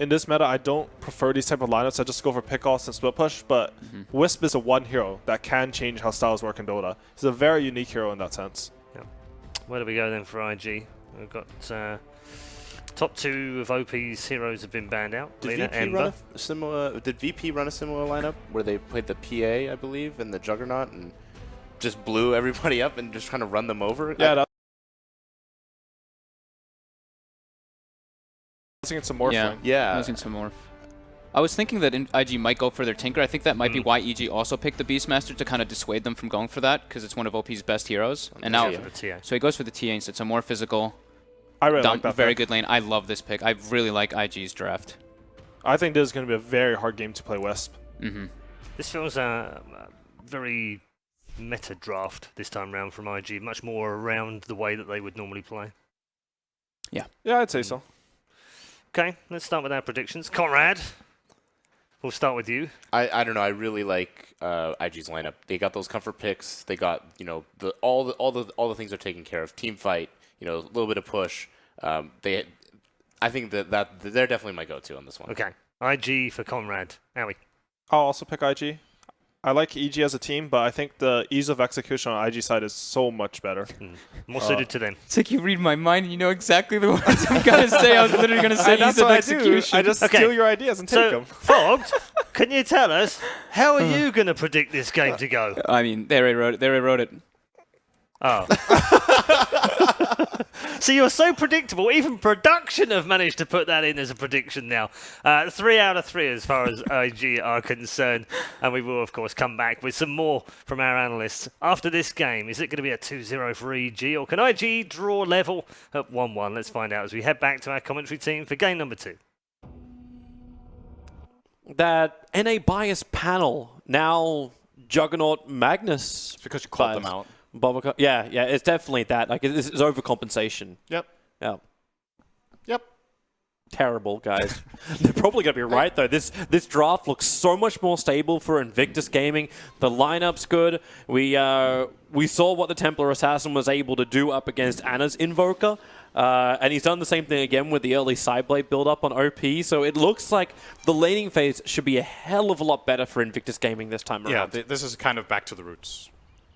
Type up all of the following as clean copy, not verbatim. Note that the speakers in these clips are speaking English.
in this meta, I don't prefer these type of lineups. I just go for pickoffs and split push, but Wisp is a one hero that can change how styles work in Dota. He's a very unique hero in that sense. Yep. Where do we go then for IG? We've got top 2 of OP's heroes have been banned out. Did Lina, VP Ember. run a similar? Did VP run a similar lineup where they played the PA, I believe, and the Juggernaut, and just blew everybody up and just kind of run them over? Yeah, I think it's a morph lane. Yeah. I was in some morph. I was thinking that IG might go for their Tinker. I think that might be why EG also picked the Beastmaster to kind of dissuade them from going for that, because it's one of OP's best heroes. And now, so he goes for the TA instead. So more physical. I really like that very pick. good lane. I love this pick. I really like IG's draft. I think this is going to be a very hard game to play Wisp. This feels a very meta draft this time round from IG, much more around the way that they would normally play. Yeah. Yeah, I'd say so. Okay, let's start with our predictions. Conrad, we'll start with you. I don't know. I really like IG's lineup. They got those comfort picks. They got all the things they're taking care of. Team fight. A little bit of push. I think that they're definitely my go-to on this one. Okay, IG for Conrad. Owie. I'll also pick IG. I like EG as a team, but I think the ease of execution on IG side is so much better. More suited to them. It's like you read my mind and you know exactly the words I'm going to say. I was literally going to say ease of execution. I just steal your ideas and take them. Fogged, can you tell us, how are you going to predict this game to go? I mean, they already wrote it. They already wrote it. Oh. So you're so predictable. Even production have managed to put that in as a prediction now. 3 out of 3 as far as IG are concerned. And we will, of course, come back with some more from our analysts. After this game, is it going to be a 2-0 for EG, or can IG draw level at 1-1? Let's find out as we head back to our commentary team for game number 2. That NA bias panel, now Juggernaut Magnus. It's because you called them out. Bobica. Yeah, it's definitely that. Like, it's overcompensation. Yep. Yeah. Yep. Terrible, guys. They're probably going to be right, though. This draft looks so much more stable for Invictus Gaming. The lineup's good. We saw what the Templar Assassin was able to do up against Anna's Invoker. And he's done the same thing again with the early Sideblade build-up on OP. So it looks like the laning phase should be a hell of a lot better for Invictus Gaming this time around. Yeah, this is kind of back to the roots.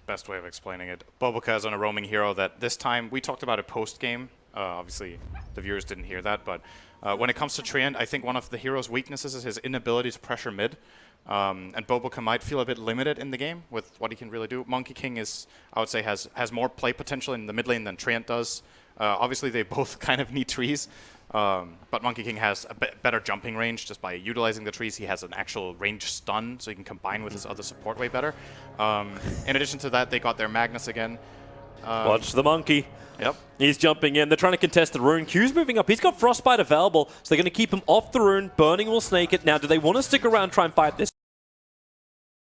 Best way of explaining it. Bobica is on a roaming hero that this time, we talked about it post-game. Obviously, the viewers didn't hear that, but when it comes to Treant, I think one of the hero's weaknesses is his inability to pressure mid. And Bobica might feel a bit limited in the game with what he can really do. Monkey King is, I would say, has more play potential in the mid lane than Treant does. Obviously, they both kind of need trees. But Monkey King has a better jumping range just by utilizing the trees. He has an actual range stun, so he can combine with his other support way better. In addition to that, they got their Magnus again. Watch the monkey. Yep. He's jumping in. They're trying to contest the rune. Q's moving up. He's got Frostbite available, so they're going to keep him off the rune. Burning will snake it. Now, do they want to stick around and try and fight this?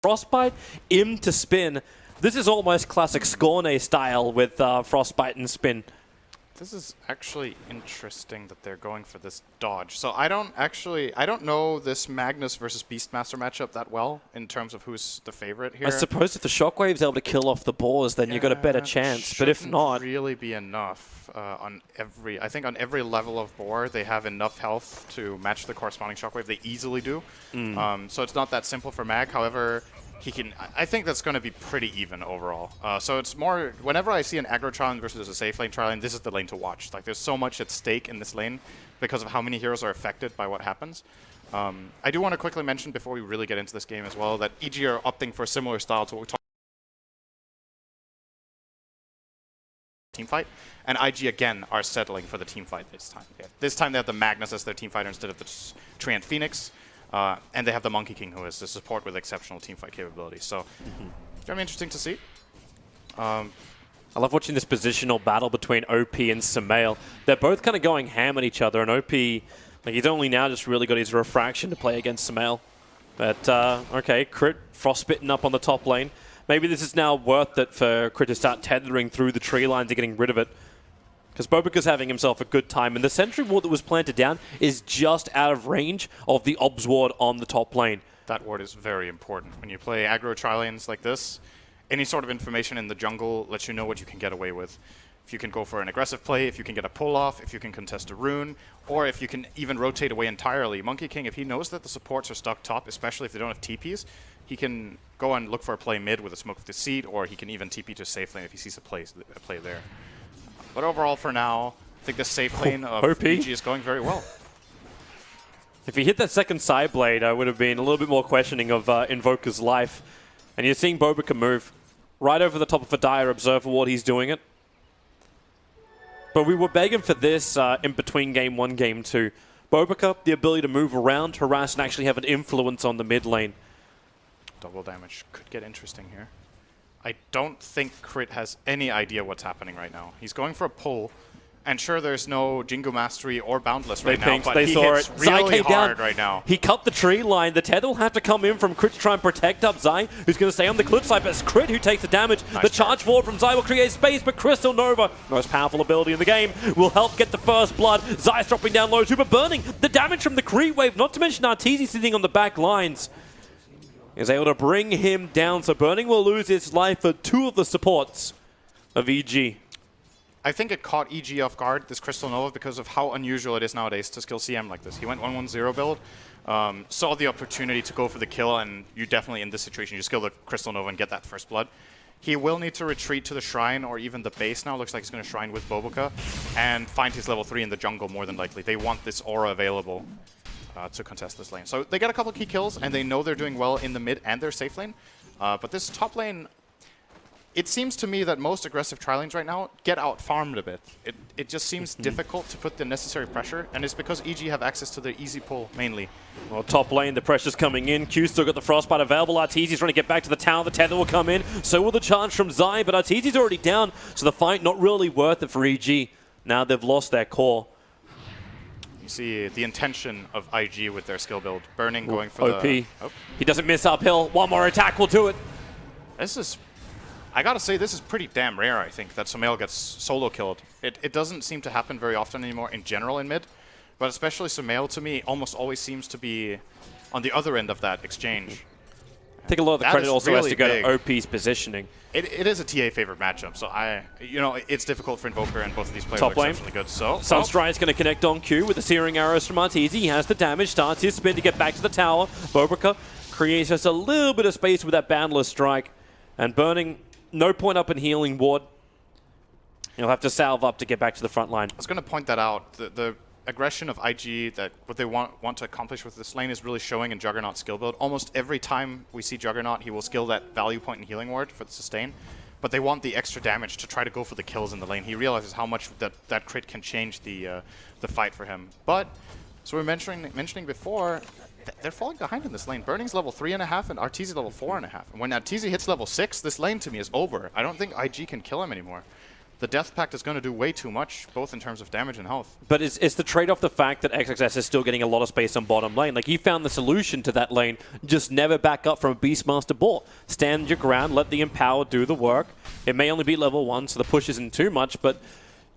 Frostbite, Im to spin. This is almost classic Scorne style with Frostbite and spin. This is actually interesting that they're going for this dodge. So I don't know this Magnus versus Beastmaster matchup that well in terms of who's the favorite here. I suppose if the Shockwave's able to kill off the boars, then you've got a better chance. But if not, really be enough on every. I think on every level of boar, they have enough health to match the corresponding Shockwave. They easily do. So it's not that simple for Mag. However, he can. I think that's going to be pretty even overall. So it's more. Whenever I see an aggro trial versus a safe lane trial, this is the lane to watch. Like, there's so much at stake in this lane because of how many heroes are affected by what happens. I do want to quickly mention before we really get into this game as well that EG are opting for a similar style to what we talked. Team fight, and IG again are settling for the team fight this time. Yeah. This time they have the Magnus as their team fighter instead of the Treant Phoenix. And they have the Monkey King, who is the support with exceptional teamfight capabilities. So, it's very interesting to see. I love watching this positional battle between OP and Samael. They're both kind of going ham at each other, and OP, like, he's only now just really got his refraction to play against Samael. But, okay, Crit frostbitten up on the top lane. Maybe this is now worth it for Crit to start tethering through the tree lines and getting rid of it. Because Bobica's having himself a good time, and the sentry ward that was planted down is just out of range of the obs ward on the top lane. That ward is very important. When you play aggro tri-lanes like this, any sort of information in the jungle lets you know what you can get away with. if you can go for an aggressive play, if you can get a pull-off, if you can contest a rune, or if you can even rotate away entirely. Monkey King, if he knows that the supports are stuck top, especially if they don't have TPs, he can go and look for a play mid with a Smoke of Deceit, or he can even TP to safe lane if he sees a play there. But overall, for now, I think the safe lane of EG is going very well. If he hit that second side blade, I would have been a little bit more questioning of Invoker's life. And you're seeing Bobica move right over the top of a Dire Observer Ward. He's doing it. But we were begging for this in between game 1, game 2. Bobica, the ability to move around, harass, and actually have an influence on the mid lane. Double damage could get interesting here. I don't think Crit has any idea what's happening right now. He's going for a pull. And sure, there's no Jingo Mastery or Boundless right now, but he hits really hard right now. He cut the tree line. The tether will have to come in from Crit to try and protect up Zai, who's going to stay on the cliffside, but it's Crit who takes the damage. The charge forward from Zai will create space, but Crystal Nova, most powerful ability in the game, will help get the first blood. Zai's dropping down low too, but Burning, the damage from the creep wave, not to mention Arteezy sitting on the back lines, is able to bring him down. So Burning will lose his life for 2 of the supports of EG. I think it caught EG off guard, this Crystal Nova, because of how unusual it is nowadays to skill CM like this. He went 1-1-0 build, saw the opportunity to go for the kill, and you definitely, in this situation, you skill the Crystal Nova and get that first blood. He will need to retreat to the Shrine or even the base now. Looks like he's going to Shrine with Bobica and find his level 3 in the jungle more than likely. They want this aura available to contest this lane. So they get a couple key kills, and they know they're doing well in the mid and their safe lane. But this top lane... It seems to me that most aggressive tri lanes right now get out-farmed a bit. It just seems difficult to put the necessary pressure, and it's because EG have access to the easy pull, mainly. Well, top lane, the pressure's coming in. Q still got the Frostbite available. Arteezy's trying to get back to the tower. The tether will come in. So will the charge from Zai, but Arteezy's already down, so the fight not really worth it for EG. Now they've lost their core. You see the intention of IG with their skill build. Burning going for OP. the... He doesn't miss uphill. One more attack will do it. This is... I gotta say, this is pretty damn rare, I think, that Sumail gets solo killed. It doesn't seem to happen very often anymore in general in mid, but especially Sumail, to me, almost always seems to be on the other end of that exchange. I think a lot of the credit also has to go big. to OP's positioning. It is a TA favorite matchup, so it's difficult for Invoker, and both of these players Top are lane. exceptionally good. So Sunstride's going to connect on Q with the Searing Arrows from Arteezy. He has the damage, starts his spin to get back to the tower. Bobica creates just a little bit of space with that Boundless Strike, and Burning... No point up in healing Ward. He'll have to salve up to get back to the front line. I was going to point that out. The aggression of IG, that what they want to accomplish with this lane, is really showing in Juggernaut's skill build. Almost every time we see Juggernaut, he will skill that value point in healing Ward for the sustain. But they want the extra damage to try to go for the kills in the lane. He realizes how much that crit can change the fight for him. But, so we were mentioning before, they're falling behind in this lane. Burning's level 3.5 and Arteezy level 4.5. And when Arteezy hits level 6, this lane to me is over. I don't think IG can kill him anymore. The Death Pact is going to do way too much, both in terms of damage and health. But it's the trade-off the fact that XXS is still getting a lot of space on bottom lane. Like, he found the solution to that lane, just never back up from a Beastmaster ball. Stand your ground, let the Empower do the work. It may only be level 1, so the push isn't too much, but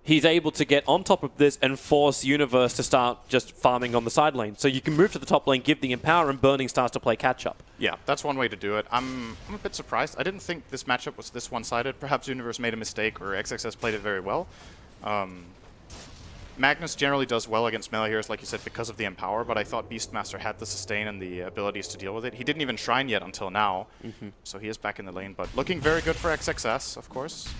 he's able to get on top of this and force Universe to start just farming on the side lane. So you can move to the top lane, give the Empower, and Burning starts to play catch-up. Yeah, that's one way to do it. I'm a bit surprised. I didn't think this matchup was this one-sided. Perhaps Universe made a mistake, or XXS played it very well. Magnus generally does well against melee heroes, like you said, because of the Empower, but I thought Beastmaster had the sustain and the abilities to deal with it. He didn't even Shrine yet until now, so he is back in the lane, but looking very good for XXS, of course.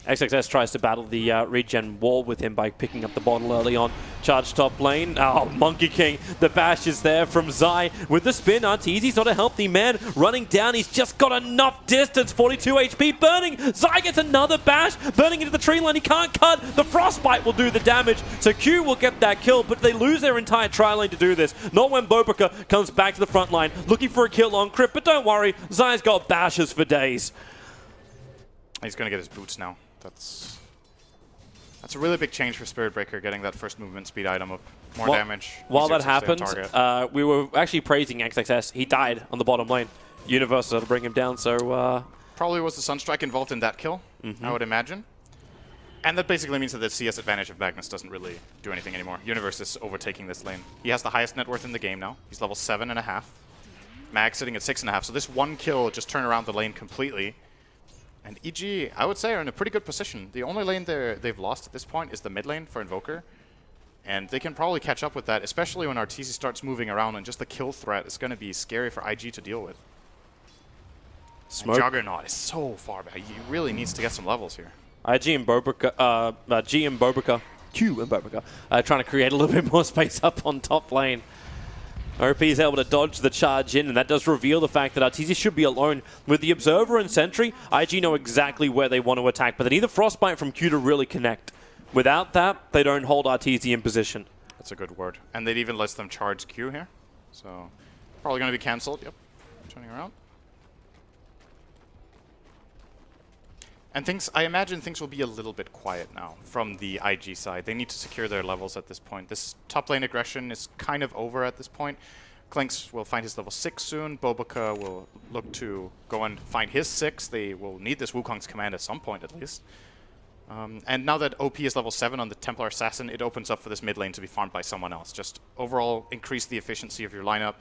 XXS tries to battle the regen wall with him by picking up the bottle early on. Charge top lane. Oh, Monkey King. The bash is there from Zai. With the spin, Arteezy's not a healthy man. Running down, he's just got enough distance. 42 HP. Burning. Zai gets another bash. Burning into the tree line. He can't cut. The Frostbite will do the damage. So Q will get that kill, but they lose their entire tri lane to do this. Not when Bobica comes back to the front line, looking for a kill on Crypt. But don't worry, Zai's got bashes for days. He's going to get his boots now. That's a really big change for Spirit Breaker, getting that first movement speed item up. More damage. While that happened, we were actually praising XXS. He died on the bottom lane. Universe had to bring him down, so... Probably was the Sunstrike involved in that kill, I would imagine. And that basically means that the CS advantage of Magnus doesn't really do anything anymore. Universe is overtaking this lane. He has the highest net worth in the game now. He's level 7.5. Mag sitting at 6.5, so this one kill just turned around the lane completely. And EG, I would say, are in a pretty good position. The only lane they've lost at this point is the mid lane for Invoker. And they can probably catch up with that, especially when RTZ starts moving around, and just the kill threat is going to be scary for IG to deal with. Smoke. Juggernaut is so far back. He really needs to get some levels here. IG and Bobrica, G and Bobrica, Q and Bobrica, trying to create a little bit more space up on top lane. OP is able to dodge the charge in, and that does reveal the fact that RTZ should be alone. With the Observer and Sentry, IG know exactly where they want to attack, but they need the Frostbite from Q to really connect. Without that, they don't hold RTZ in position. That's a good word. And they'd even let them charge Q here. So, probably going to be cancelled. Yep. Turning around. And I imagine things will be a little bit quiet now from the IG side. They need to secure their levels at this point. This top lane aggression is kind of over at this point. Klinks will find his level 6 soon. Bobica will look to go and find his 6. They will need this Wukong's command at some point at least. And now that OP is level 7 on the Templar Assassin, it opens up for this mid lane to be farmed by someone else. Just overall increase the efficiency of your lineup.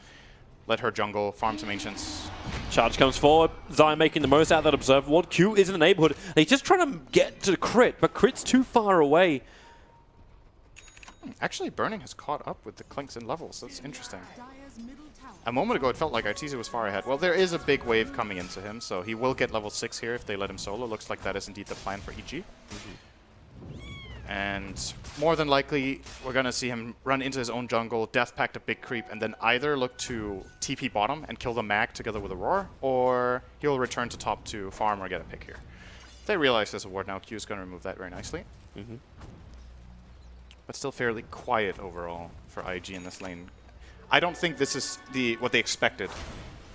Let her jungle, farm some Ancients. Charge comes forward. Zion making the most out of that Observer Ward. Q is in a neighborhood. He's just trying to get to crit, but crit's too far away. Actually, Burning has caught up with the Klinks in levels. That's interesting. A moment ago, it felt like Arteezy was far ahead. Well, there is a big wave coming into him, so he will get level 6 here if they let him solo. Looks like that is indeed the plan for EG. And more than likely, we're going to see him run into his own jungle, death pact a big creep, and then either look to TP bottom and kill the mag together with a roar, or he'll return to top to farm or get a pick here. If they realize there's a ward now, Q is going to remove that very nicely. But still fairly quiet overall for IG in this lane. I don't think this is what they expected.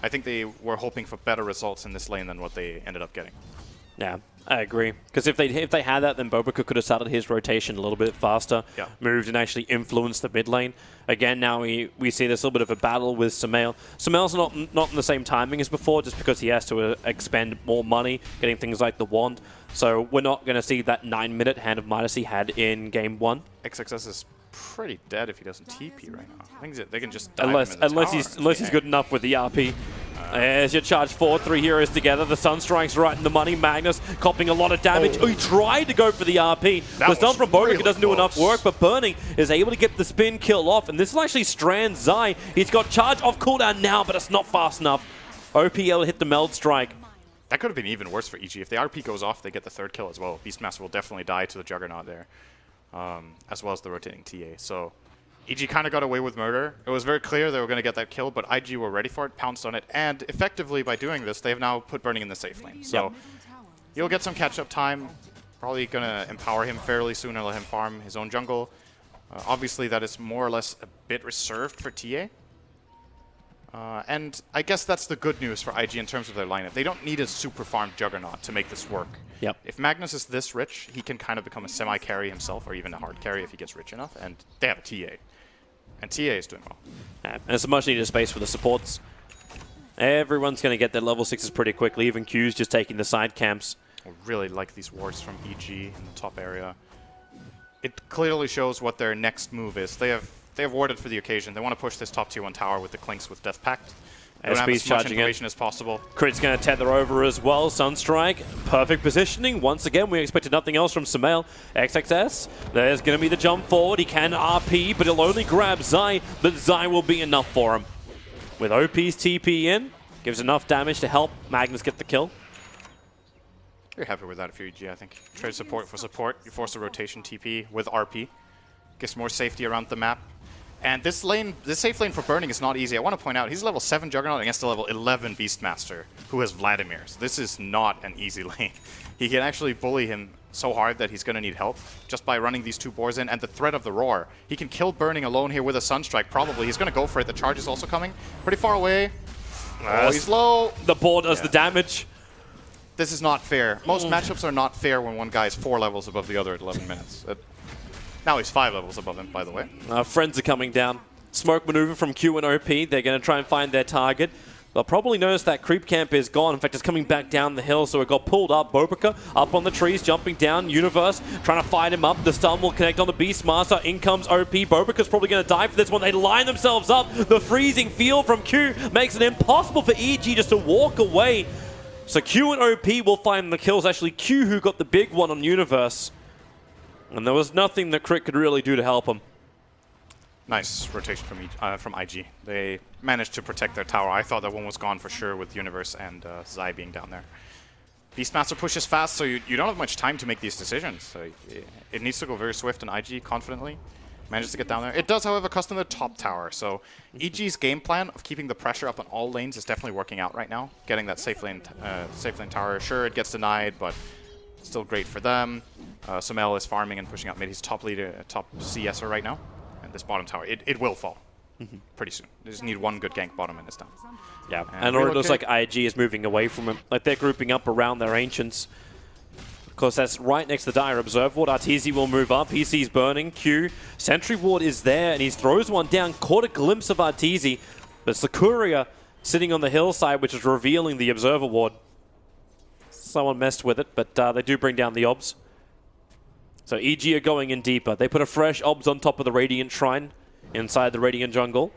I think they were hoping for better results in this lane than what they ended up getting. Yeah, I agree. Because if they had that, then Bobica could have started his rotation a little bit faster, moved and actually influenced the mid lane. Again, now we see this little bit of a battle with Sumail. Sumail's not in the same timing as before, just because he has to expend more money, getting things like the wand. So we're not going to see that 9-minute Hand of Midas he had in Game 1. XXS is pretty dead if he doesn't TP right now. I think they can just dive unless he's good enough with the RP. There's your charge forward, 3 heroes together. The Sunstrike's right in the money. Magnus copping a lot of damage. Oh, he tried to go for the RP. The stun from Bobica really doesn't do enough work, but Burning is able to get the spin kill off, and this will actually strand Zai. He's got charge off cooldown now, but it's not fast enough. OP able to hit the Meld Strike. That could have been even worse for EG. If the RP goes off, they get the 3rd kill as well. Beastmaster will definitely die to the Juggernaut there, as well as the rotating TA. So EG kind of got away with murder. It was very clear they were going to get that kill, but IG were ready for it, pounced on it, and effectively by doing this, they've now put Burning in the safe lane. So you'll get some catch-up time. Probably going to empower him fairly soon and let him farm his own jungle. Obviously, that is more or less a bit reserved for TA. And I guess that's the good news for IG in terms of their lineup. They don't need a super farmed Juggernaut to make this work. If Magnus is this rich, he can kind of become a semi-carry himself, or even a hard carry if he gets rich enough, and they have a TA. And TA is doing well. And it's a much needed space for the supports. Everyone's going to get their level 6s pretty quickly, even Q's just taking the side camps. I really like these wards from EG in the top area. It clearly shows what their next move is. They have warded for the occasion. They want to push this top tier 1 tower with the Klinks with Death Pact. They have as much information as possible. Crit's going to tether over as well. Sunstrike, perfect positioning. Once again, we expected nothing else from Sumail. XXS, there's going to be the jump forward. He can RP, but he'll only grab Zai, but Zai will be enough for him. With OP's TP in, gives enough damage to help Magnus get the kill. You're happy with that if you're EG, I think. Trade support for support. You force a rotation TP with RP. Gives more safety around the map. And this safe lane for Burning is not easy. I want to point out, he's level 7 Juggernaut against a level 11 Beastmaster, who has Vladimir. So this is not an easy lane. He can actually bully him so hard that he's going to need help just by running these 2 boars in, and the threat of the Roar. He can kill Burning alone here with a Sunstrike, probably. He's going to go for it. The charge is also coming. Pretty far away. Oh, he's low. The boar does the damage. This is not fair. Most matchups are not fair when one guy is 4 levels above the other at 11 minutes. Now he's 5 levels above him, by the way. Friends are coming down. Smoke maneuver from Q and OP. They're going to try and find their target. They'll probably notice that creep camp is gone. In fact, it's coming back down the hill, so it got pulled up. Bobica up on the trees, jumping down. Universe trying to fight him up. The stun will connect on the Beastmaster. In comes OP. Bobica's probably going to die for this one. They line themselves up. The freezing field from Q makes it impossible for EG just to walk away. So Q and OP will find the kills. Actually, Q who got the big one on Universe. And there was nothing that Crit could really do to help him. Nice rotation from IG. They managed to protect their tower. I thought that one was gone for sure with Universe and Zai being down there. Beastmaster pushes fast, so you don't have much time to make these decisions. So it needs to go very swift, and IG confidently manages to get down there. It does, however, custom the top tower. So EG's game plan of keeping the pressure up on all lanes is definitely working out right now. Getting that safe lane tower. Sure, it gets denied, but still great for them. Sumail is farming and pushing out mid. He's top leader, top CSer right now. And this bottom tower, it will fall pretty soon. They just need one good gank bottom and it's done. Yeah, and it looks like IG is moving away from him. Like they're grouping up around their Ancients. Of course, that's right next to the Dire Observe Ward. Arteezy will move up. He sees burning. Q. Sentry Ward is there, and he throws one down. Caught a glimpse of Arteezy. But it's the Courier sitting on the hillside, which is revealing the Observer Ward. Someone messed with it, but they do bring down the Obs. So EG are going in deeper. They put a fresh Obs on top of the Radiant Shrine inside the Radiant Jungle.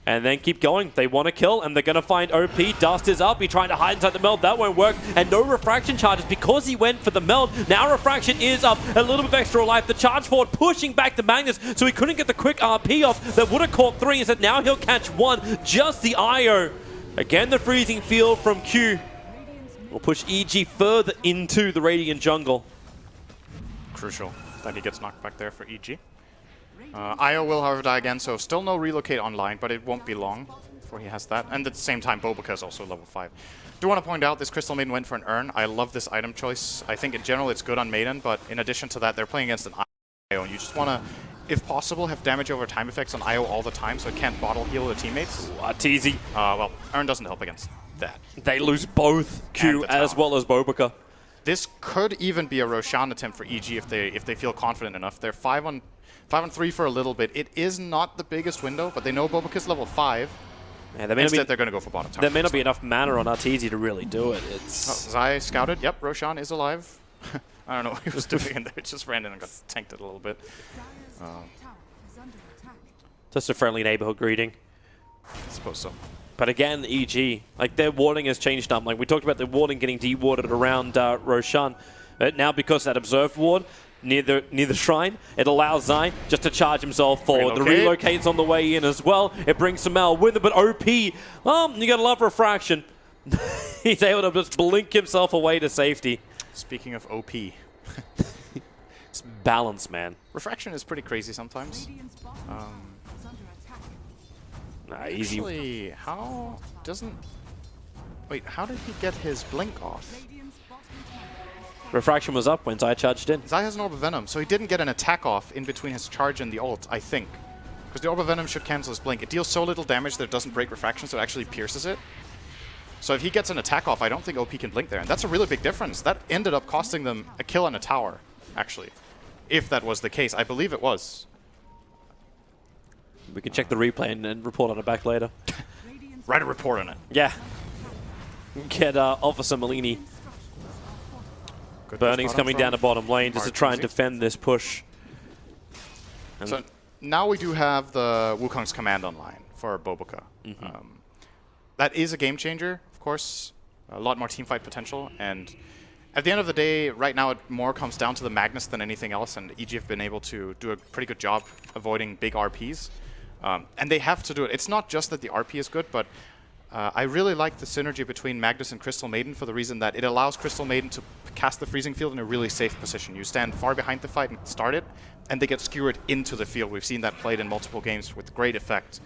And then keep going. They want to kill, and they're going to find OP. Dust is up. He's trying to hide inside the meld. That won't work. And no refraction charges because he went for the meld. Now refraction is up. A little bit of extra life. The charge forward pushing back the Magnus, so he couldn't get the quick RP off that would have caught 3. Instead, now he'll catch 1. Just the IO. Again, the freezing field from Q will push EG further into the Radiant Jungle. Crucial that he gets knocked back there for EG. IO will, however, die again, so still no relocate online, but it won't be long before he has that. And at the same time, Boboka is also level 5. Do want to point out this Crystal Maiden went for an Urn. I love this item choice. I think in general it's good on Maiden, but in addition to that, they're playing against an IO, and you just want to, if possible, have damage over time effects on IO all the time, so it can't bottle heal the teammates. Arteezy. Well, Urn doesn't help against that. They lose both Q as well as Boboka. This could even be a Roshan attempt for EG if they feel confident enough. They're 5 on 3 for a little bit. It is not the biggest window, but they know Boboka's level 5. Yeah, Instead, they're going to go for bottom tower. There may not be enough mana on Arteezy to really do it. Zai scouted. Yep, Roshan is alive. I don't know what he was doing in there. It just ran in and got tanked it a little bit. Just a friendly neighborhood greeting. I suppose so. But again, EG, like their warding has changed up. Like we talked about the warding getting de-warded around Roshan. But now because that Observe Ward near the shrine, it allows Zai just to charge himself forward. The relocate's on the way in as well. It brings Sumail with it, but OP, well, you gotta love refraction. He's able to just blink himself away to safety. Speaking of OP. It's balance, man. Refraction is pretty crazy sometimes. Easy. Actually, how doesn't... Wait, how did he get his blink off? Refraction was up when Zai charged in. Zai has an Orb of Venom, so he didn't get an attack off in between his charge and the ult, I think. Because the Orb of Venom should cancel his blink. It deals so little damage that it doesn't break Refraction, so it actually pierces it. So if he gets an attack off, I don't think OP can blink there. And that's a really big difference. That ended up costing them a kill on a tower, actually. If that was the case. I believe it was. We can check the replay and report on it back later. Write a report on it. Yeah. Get Officer Malini. Burning's coming down to bottom lane just to try and defend this push. And so now we do have the Wukong's command online for Boboka. That is a game changer, of course. A lot more teamfight potential. And at the end of the day, right now it more comes down to the Magnus than anything else. And EG have been able to do a pretty good job avoiding big RPs. And they have to do it. It's not just that the RP is good, but I really like the synergy between Magnus and Crystal Maiden for the reason that it allows Crystal Maiden to cast the freezing field in a really safe position. You stand far behind the fight and start it, and they get skewered into the field. We've seen that played in multiple games with great effect.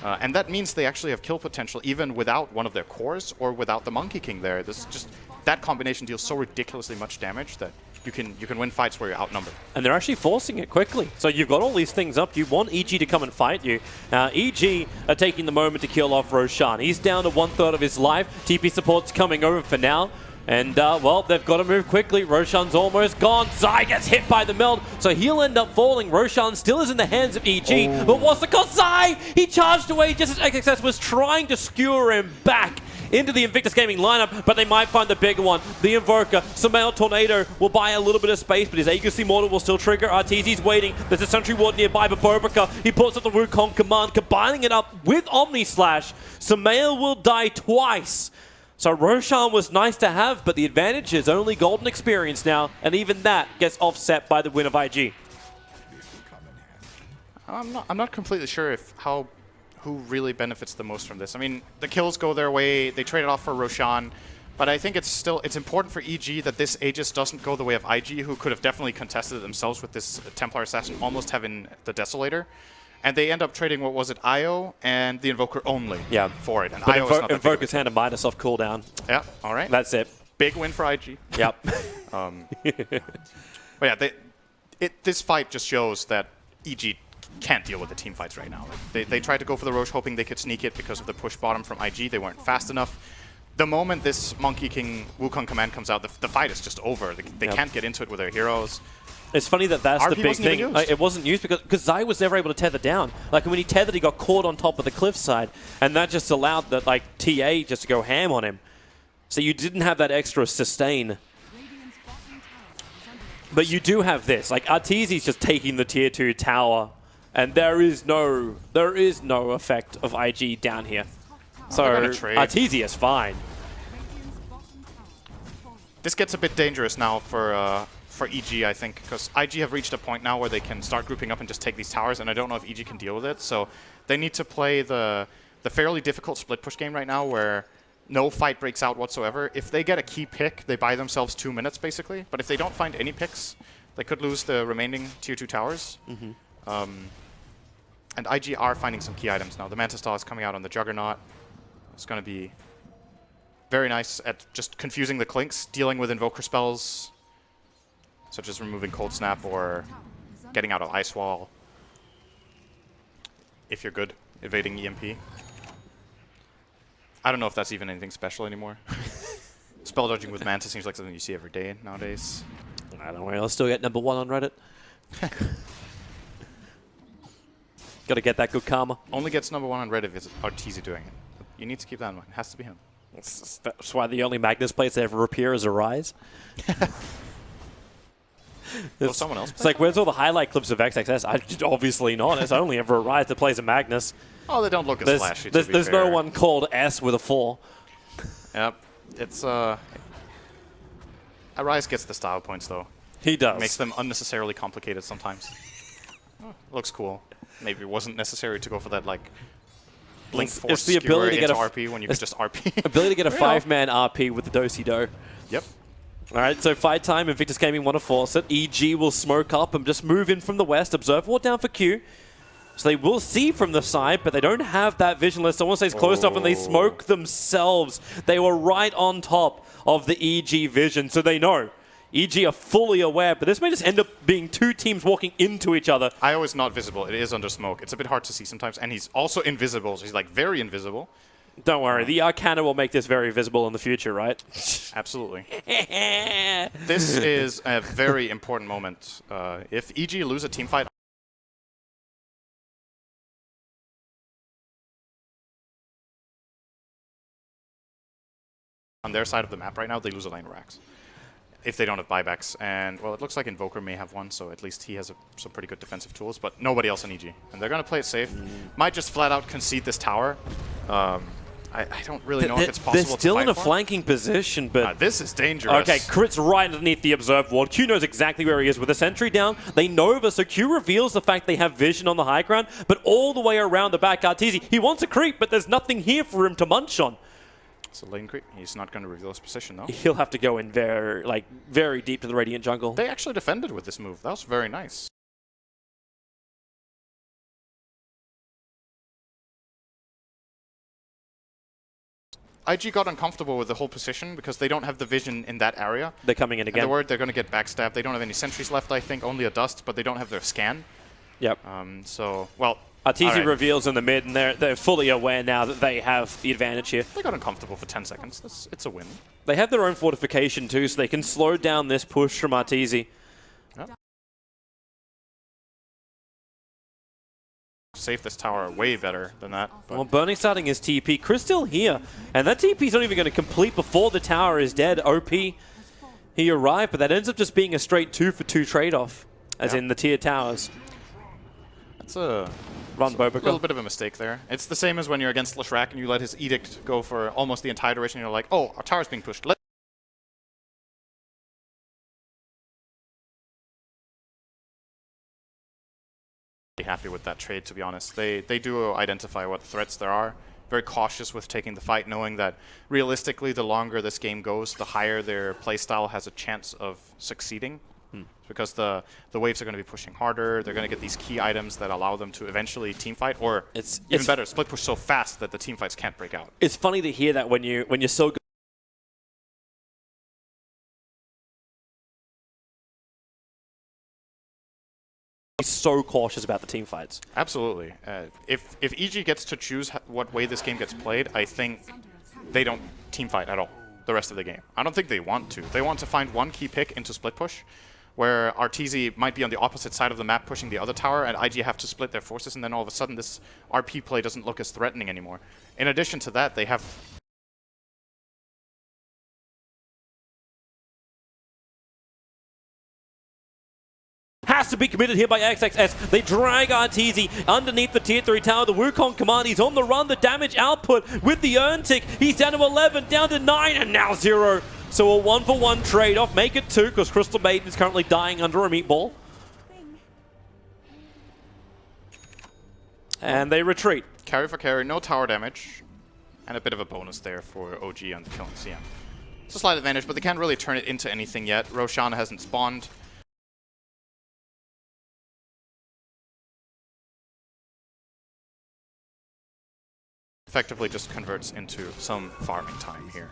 And that means they actually have kill potential even without one of their cores or without the Monkey King there. This just that combination deals so ridiculously much damage that you can win fights where you're outnumbered. And they're actually forcing it quickly. So you've got all these things up. You want EG to come and fight you. EG are taking the moment to kill off Roshan. He's down to 1/3 of his life. TP support's coming over for now. And, well, they've got to move quickly. Roshan's almost gone. Zai gets hit by the meld, so he'll end up falling. Roshan still is in the hands of EG. But what's the cost? Zai! He charged away just as XXS was trying to skewer him back into the Invictus Gaming lineup, but they might find the bigger one. The Invoker, Sumail Tornado will buy a little bit of space, but his Aegis Immortal will still trigger. Arteezy's waiting. There's a Sentry Ward nearby, but Boboka, he puts up the Wukong command, combining it up with Omni Slash. Sumail will die twice. So Roshan was nice to have, but the advantage is only golden experience now, and even that gets offset by the win of IG. I'm not completely sure who really benefits the most from this. I mean, the kills go their way. They trade it off for Roshan. But I think it's important for EG that this Aegis doesn't go the way of IG, who could have definitely contested it themselves with this Templar Assassin almost having the Desolator. And they end up trading, what was it, IO and the Invoker only for it. And but IO is not that Invoker's hand a minus off cooldown. Yeah, all right. That's it. Big win for IG. Yep. But yeah, this fight just shows that EG can't deal with the team fights right now. They tried to go for the Roche hoping they could sneak it because of the push bottom from IG. They weren't fast enough. The moment this Monkey King Wukong command comes out, the fight is just over. They can't get into it with their heroes. It's funny that that's RP the big thing. It wasn't used because Zai was never able to tether down. Like when he tethered, he got caught on top of the cliffside, and that just allowed that TA just to go ham on him. So you didn't have that extra sustain. But you do have this. Like Arteezy's just taking the tier 2 tower, and there is no effect of IG down here. So Arteezy is fine. This gets a bit dangerous now for EG, I think, because IG have reached a point now where they can start grouping up and just take these towers, and I don't know if EG can deal with it. So they need to play the fairly difficult split push game right now where no fight breaks out whatsoever. If they get a key pick, they buy themselves 2 minutes, basically. But if they don't find any picks, they could lose the remaining tier 2 towers. And IG are finding some key items now. The Manta Star is coming out on the Juggernaut. It's going to be very nice at just confusing the Clinks, dealing with Invoker spells, such as removing Cold Snap or getting out of Ice Wall. If you're good, evading EMP. I don't know if that's even anything special anymore. Spell dodging with Manta seems like something you see every day nowadays. I don't worry, I'll still get #1 on Reddit. Got to get that good karma. Only gets #1 on Reddit if it's Arteezy doing it. You need to keep that in mind. It has to be him. That's why the only Magnus plays that ever appear is Arise. Will someone else play? It's like, where's all the highlight clips of XXS? Obviously not. It's only ever Arise that plays a Magnus. Oh, they don't look as flashy, to be There's fair. no one called S with a 4. Yep. It's, Arise gets the style points, though. He does. Makes them unnecessarily complicated sometimes. Oh, looks cool. Maybe it wasn't necessary to go for that, Blink Force it's the ability to get into RP when you could just RP. Ability to get a 5-man RP with the Do-Si-Do. Yep. Alright, so fight time. Invictus Gaming want to force it. EG will smoke up and just move in from the west. Observe Ward down for Q. So they will see from the side, but they don't have that vision list. Someone stays close enough and they smoke themselves. They were right on top of the EG vision, so they know. EG are fully aware, but this may just end up being 2 teams walking into each other. IO is not visible. It is under smoke. It's a bit hard to see sometimes, and he's also invisible. So he's very invisible. Don't worry, the Arcana will make this very visible in the future, right? Absolutely. This is a very important moment. If EG lose a team fight on their side of the map right now, they lose a lane of racks. If they don't have buybacks. And, well, it looks like Invoker may have one, so at least he has some pretty good defensive tools, but nobody else in EG. And they're going to play it safe. Might just flat out concede this tower. I don't really know if it's possible to They're still fight in a for. flanking position, but... This is dangerous. Okay, Crit's right underneath the Observe Ward. Q knows exactly where he is. With the sentry down, they Nova, so Q reveals the fact they have vision on the high ground, but all the way around the back, Arteezy, he wants a creep, but there's nothing here for him to munch on. It's a lane creep. He's not going to reveal his position, though. He'll have to go in very deep to the Radiant jungle. They actually defended with this move. That was very nice. IG got uncomfortable with the whole position because they don't have the vision in that area. They're coming in again. And they're going to get backstabbed. They don't have any sentries left, I think. Only a dust, but they don't have their scan. Yep. Arteezy reveals in the mid, and they're fully aware now that they have the advantage here. They got uncomfortable for 10 seconds. It's a win. They have their own fortification too, so they can slow down this push from Arteezy. Yep. Save this tower way better than that. Well, Burning starting his TP. Chris still here, and that TP's not even going to complete before the tower is dead. OP, he arrived, but that ends up just being a straight 2-for-2 trade-off, as in the tier towers. That's a Run Bobica. A little bit of a mistake there. It's the same as when you're against Leshrac and you let his Edict go for almost the entire duration. And you're like, oh, our tower's being pushed. Happy with that trade, to be honest. They do identify what threats there are. Very cautious with taking the fight, knowing that realistically, the longer this game goes, the higher their playstyle has a chance of succeeding. Because the waves are going to be pushing harder. They're going to get these key items that allow them to eventually teamfight, or even better, split push so fast that the teamfights can't break out. It's funny to hear that when you're so good. So cautious about the team fights. Absolutely. If EG gets to choose what way this game gets played, I think they don't team fight at all the rest of the game. I don't think they want to. They want to find one key pick into split push, where Arteezy might be on the opposite side of the map pushing the other tower, and IG have to split their forces, and then all of a sudden this RP play doesn't look as threatening anymore. In addition to that, they have has to be committed here by XXS. They drag Arteezy underneath the tier 3 tower. The Wukong command, he's on the run. The damage output with the earn tick. He's down to 11, down to 9, and now 0. So a 1-for-1 trade-off. Make it 2 because Crystal Maiden is currently dying under a meatball. And they retreat. carry for carry, no tower damage, and a bit of a bonus there for OG on the killing CM. It's a slight advantage, but they can't really turn it into anything yet. Roshan hasn't spawned. Effectively just converts into some farming time here.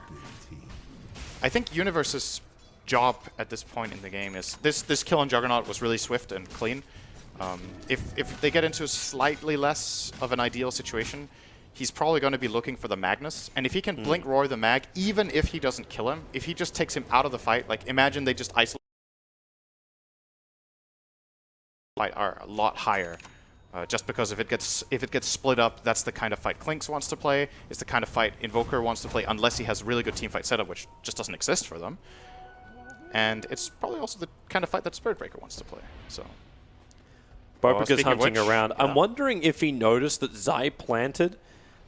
I think Universe's job at this point in the game is this kill on Juggernaut was really swift and clean. If they get into slightly less of an ideal situation, he's probably going to be looking for the Magnus, and if he can blink Roar the Mag, even if he doesn't kill him, if he just takes him out of the fight, like imagine they just isolate are a lot higher. Just because if it gets split up, that's the kind of fight Klinks wants to play. It's the kind of fight Invoker wants to play, unless he has a really good teamfight setup, which just doesn't exist for them. And it's probably also the kind of fight that Spirit Breaker wants to play. So, Bobica's hunting around. Yeah. I'm wondering if he noticed that Zai planted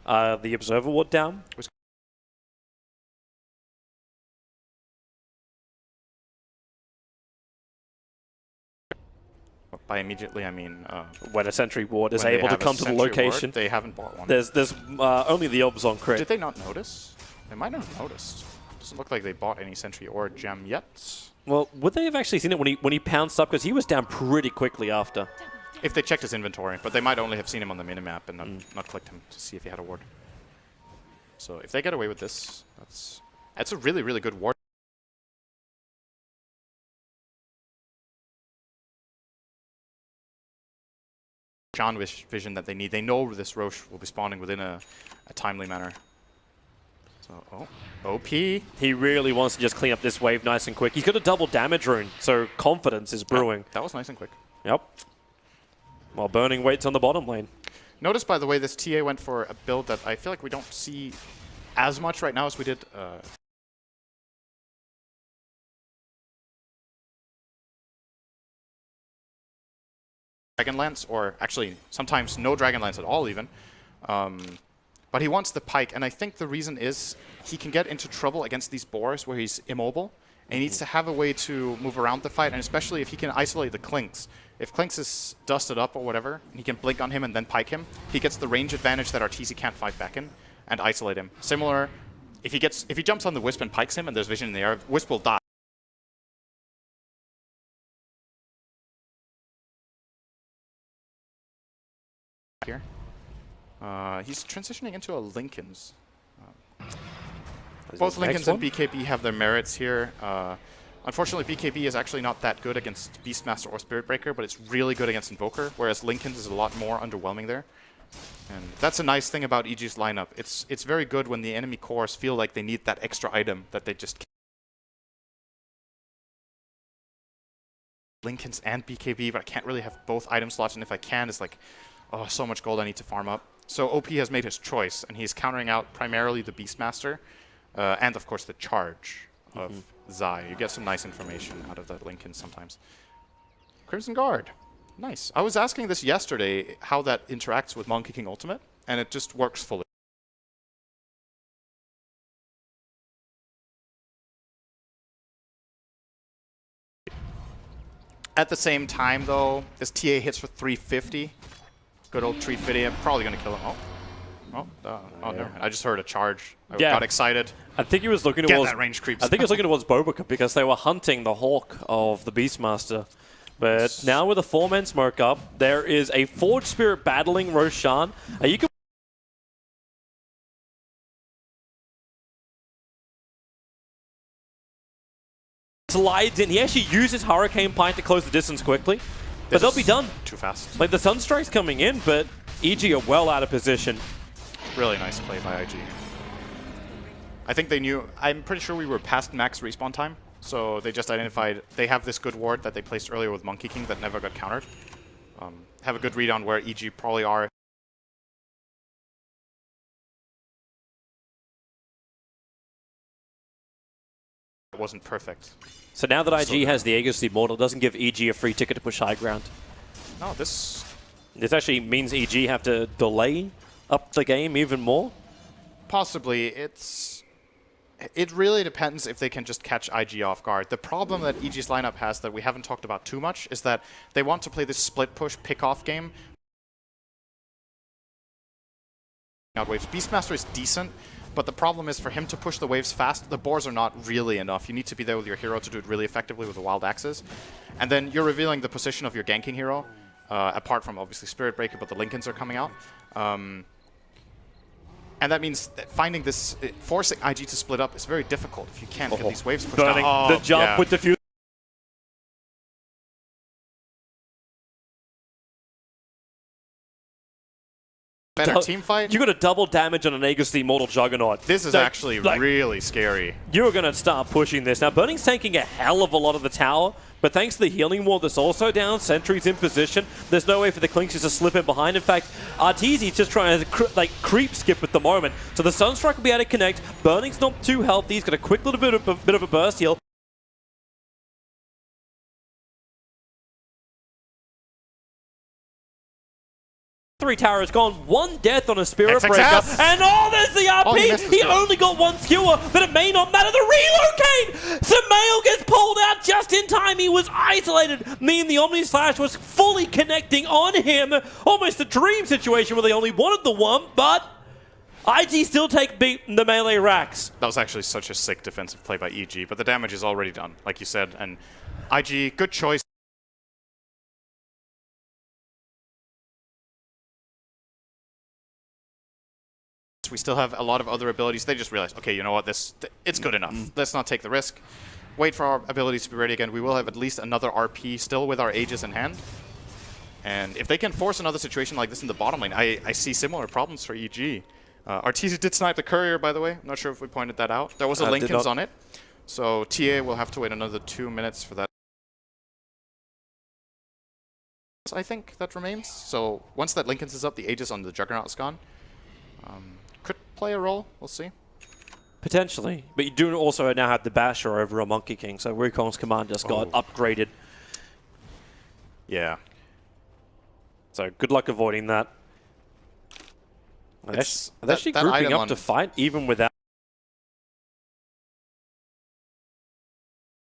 the Observer Ward down. By immediately, I mean when a sentry ward is able to come to the location. Ward, they haven't bought one. There's only the obs on crit. Did they not notice? They might not have noticed. Doesn't look like they bought any sentry or gem yet. Well, would they have actually seen it when he pounced up? Because he was down pretty quickly after. If they checked his inventory, but they might only have seen him on the minimap and not clicked him to see if he had a ward. So if they get away with this, that's a really, really good ward. John vision that they need. They know this Roche will be spawning within a timely manner. So, OP. He really wants to just clean up this wave nice and quick. He's got a double damage rune, so confidence is brewing. Yeah, that was nice and quick. Yep. While Burning waits on the bottom lane. Notice, by the way, this TA went for a build that I feel like we don't see as much right now as we did. Dragonlance, or actually sometimes no Dragonlance at all even. But he wants the Pike, and I think the reason is he can get into trouble against these boars where he's immobile, and he needs to have a way to move around the fight, and especially if he can isolate the Klinks. If Klinks is dusted up or whatever, and he can blink on him and then Pike him, he gets the range advantage that Arteezy can't fight back in, and isolate him. Similar, if he jumps on the Wisp and pikes him and there's vision in the air, Wisp will die. Here. He's transitioning into a Linken's. Both Linken's and BKB have their merits here. Unfortunately, BKB is actually not that good against Beastmaster or Spirit Breaker, but it's really good against Invoker, whereas Linken's is a lot more underwhelming there. And that's a nice thing about EG's lineup. It's very good when the enemy cores feel like they need that extra item that they just can't. Linken's and BKB, but I can't really have both item slots, and if I can, it's like, oh, so much gold I need to farm up. So OP has made his choice, and he's countering out primarily the Beastmaster, and of course the charge of Zai. You get some nice information out of that Linken sometimes. Crimson Guard. Nice. I was asking this yesterday, how that interacts with Monkey King Ultimate, and it just works fully. At the same time, though, this TA hits for 350. Good old 350. I'm probably going to kill him. Oh, no. I just heard a charge. I got excited. I think he was looking towards that range creeps. I think he was looking towards Bobica because they were hunting the Hawk of the Beastmaster. But now with a 4-man smoke up, there is a Forge Spirit battling Roshan. You can slides in. He actually uses Hurricane Pint to close the distance quickly. But they'll be done. Too fast. Like the Sunstrike's coming in, but EG are well out of position. Really nice play by IG. I think they knew. I'm pretty sure we were past max respawn time. So they just identified they have this good ward that they placed earlier with Monkey King that never got countered. Have a good read on where EG probably are. It wasn't perfect. So now that IG has the Aegis Immortal, doesn't give EG a free ticket to push high ground. No, this actually means EG have to delay up the game even more. Possibly. It really depends if they can just catch IG off guard. The problem that EG's lineup has that we haven't talked about too much is that they want to play this split push pick-off game. Waves. Beastmaster is decent, but the problem is for him to push the waves fast, the boars are not really enough. You need to be there with your hero to do it really effectively with the wild axes. And then you're revealing the position of your ganking hero, apart from obviously Spirit Breaker, but the Lincolns are coming out. And that means that finding this, forcing IG to split up is very difficult if you can't get these waves pushed out. The jump with the few. Better team fight. You got a double damage on an Aegis the Immortal Juggernaut. This is actually really scary. You're going to start pushing this. Now, Burning's taking a hell of a lot of the tower, but thanks to the healing wall that's also down, sentries in position, there's no way for the Clinks just to slip in behind. In fact, Arteezy's just trying to creep skip at the moment. So the Sunstrike will be able to connect. Burning's not too healthy. He's got a quick little bit of a burst heal. Three tower is gone, one death on a Spirit Breaker, and there's the RP! He only got one skewer, but it may not matter. The relocate! Samael gets pulled out just in time. He was isolated, meaning the Omni Slash was fully connecting on him. Almost a dream situation where they only wanted the one, but IG still take the melee racks. That was actually such a sick defensive play by EG, but the damage is already done, like you said, and IG, good choice. We still have a lot of other abilities. They just realized, okay, you know what, it's good enough. Let's not take the risk. Wait for our abilities to be ready again. We will have at least another RP still with our Aegis in hand. And if they can force another situation like this in the bottom lane, I see similar problems for EG. Arteezy did snipe the courier, by the way. I'm not sure if we pointed that out. There was a Lincolns on it. So TA will have to wait another 2 minutes for that. I think that remains. So once that Lincolns is up, the Aegis on the Juggernaut is gone. Could play a role, we'll see. Potentially, but you do also now have the Basher over a Monkey King, so Wukong's command just got upgraded. Yeah. So good luck avoiding that. They're actually grouping up to fight, even without...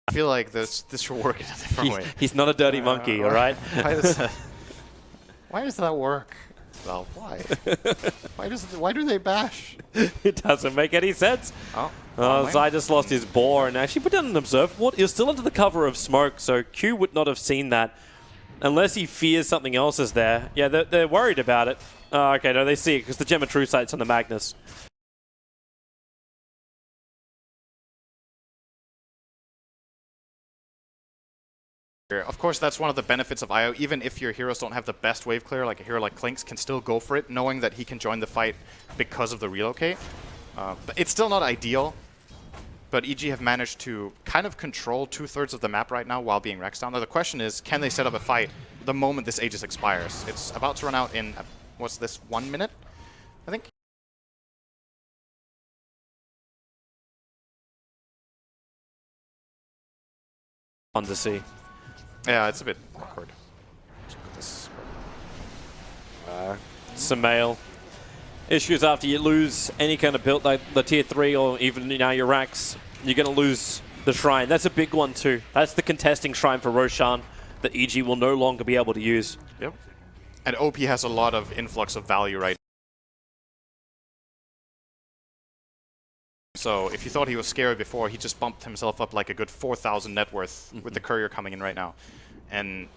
I feel like this should work in a different way. He's not a dirty monkey, all right? Why does that work? Well, why? Why do they bash? It doesn't make any sense. Zai just lost his boar and actually put down an observe ward. He was still under the cover of smoke, so Q would not have seen that unless he fears something else is there. Yeah, they're worried about it. Okay, no, they see it because the Gem of True Sight's on the Magnus. Of course, that's one of the benefits of IO. Even if your heroes don't have the best wave clear, like a hero like Clinks can still go for it, knowing that he can join the fight because of the relocate. But it's still not ideal. But EG have managed to kind of control 2/3 of the map right now while being Rex down. Now the question is, can they set up a fight the moment this Aegis expires? It's about to run out in, what's this, 1 minute, I think? Fun to see. Yeah, it's a bit awkward. Sumail. Issues after you lose any kind of build like the tier 3 or even now your racks, you're going to lose the shrine. That's a big one too. That's the contesting shrine for Roshan that EG will no longer be able to use. Yep. And OP has a lot of influx of value right now. So if you thought he was scary before, he just bumped himself up like a good 4,000 net worth with the courier coming in right now. And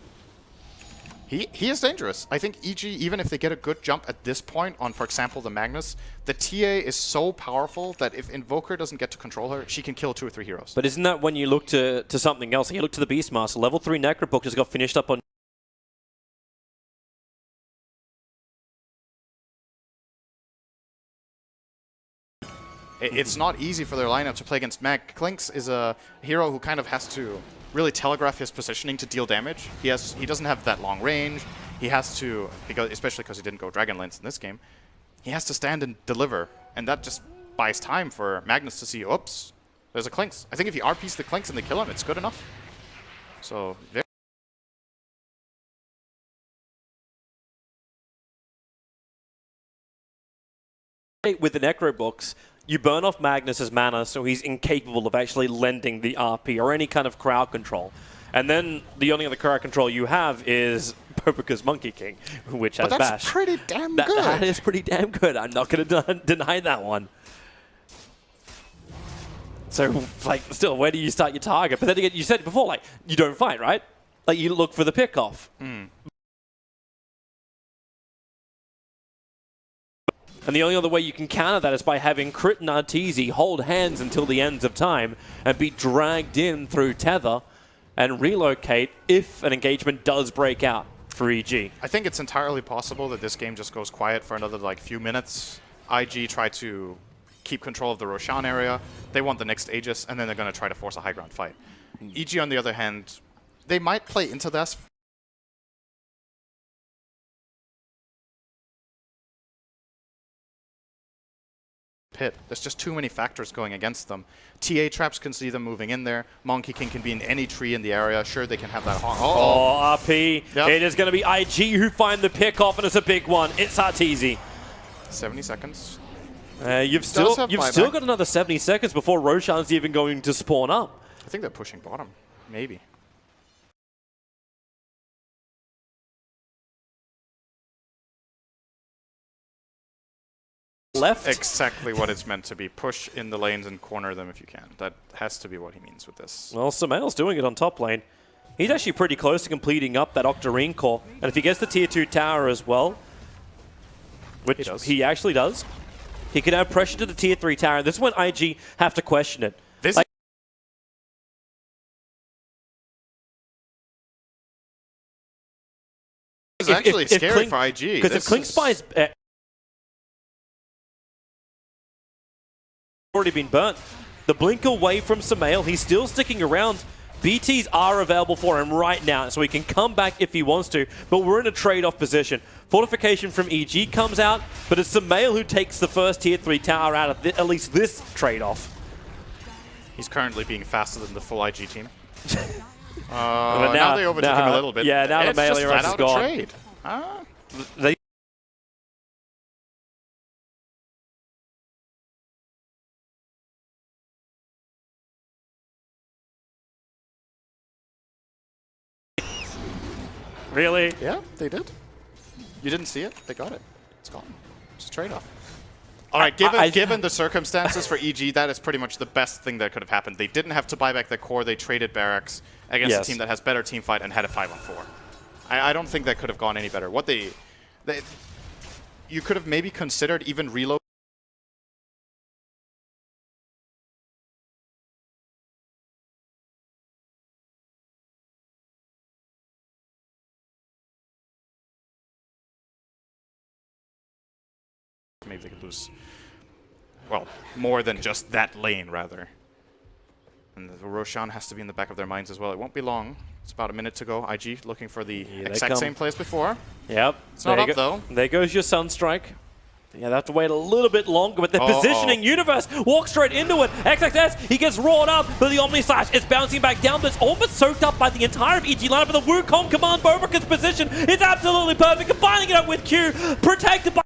he is dangerous. I think EG, even if they get a good jump at this point on, for example, the Magnus, the TA is so powerful that if Invoker doesn't get to control her, she can kill 2 or 3 heroes. But isn't that when you look to something else? You look to the Beastmaster. Level 3 Necrobook just got finished up on... It's not easy for their lineup to play against Mag. Klinks is a hero who kind of has to really telegraph his positioning to deal damage. He doesn't have that long range. He has to, especially because he didn't go Dragonlance in this game, he has to stand and deliver. And that just buys time for Magnus to see, oops, there's a Klinks. I think if he RPs the Klinks and they kill him, it's good enough. So, with the Necrobooks, you burn off Magnus's mana, so he's incapable of actually lending the RP or any kind of crowd control. And then the only other crowd control you have is Popoka's Monkey King, which has but that's Bash. pretty damn good. That is pretty damn good. I'm not going to deny that one. So, like, still, where do you start your target? But then again, you said it before, like, you don't fight, right? Like, you look for the pickoff. And the only other way you can counter that is by having Crit and Arteezy hold hands until the ends of time and be dragged in through tether and relocate if an engagement does break out for EG. I think it's entirely possible that this game just goes quiet for another like few minutes. IG try to keep control of the Roshan area. They want the next Aegis, and then they're going to try to force a high ground fight. EG, on the other hand, they might play into this. Pit. There's just too many factors going against them. TA traps can see them moving in there. Monkey King can be in any tree in the area. Sure, they can have that haunt. Oh, RP. Yep. It is going to be IG who find the pick off, and it's a big one. It's Arteezy. 70 seconds. You've still got another 70 seconds before Roshan's even going to spawn up. I think they're pushing bottom. Maybe. Left. Exactly what it's meant to be. Push in the lanes and corner them if you can. That has to be what he means with this. Well, Sumail's doing it on top lane. He's actually pretty close to completing up that Octarine core. And if he gets the tier 2 tower as well, which he actually does, he can add pressure to the tier 3 tower. This is when IG have to question it. This is actually scary for IG. Because if Klink Spy's already been burnt, the blink away from Sumail, he's still sticking around. BTs are available for him right now, so he can come back if he wants to, but we're in a trade-off position. Fortification from EG comes out, but it's Sumail who takes the first tier 3 tower out of at least this trade-off. He's currently being faster than the full IG team. Now they overtook him a little bit. Yeah, now the melee rush is gone. Trade. They Really? Yeah, they did. You didn't see it? They got it. It's gone. It's a trade-off. All right, given the circumstances for EG, that is pretty much the best thing that could have happened. They didn't have to buy back their core. They traded barracks against a team that has better team fight and had a 5-on-4. I don't think that could have gone any better. What you could have maybe considered even reload. Maybe they could lose, well, more than just that lane, rather. And the Roshan has to be in the back of their minds as well. It won't be long. It's about a minute to go. IG looking for the exact same play as before. Yep. It's not up, though. There goes your Sunstrike. Yeah, they have to wait a little bit longer, but the positioning universe walks straight into it. XXS, he gets roared up, but the Omni Slash is bouncing back down, but it's almost soaked up by the entire EG lineup, but the Wukong command Bobrika's position is absolutely perfect, combining it up with Q, protected by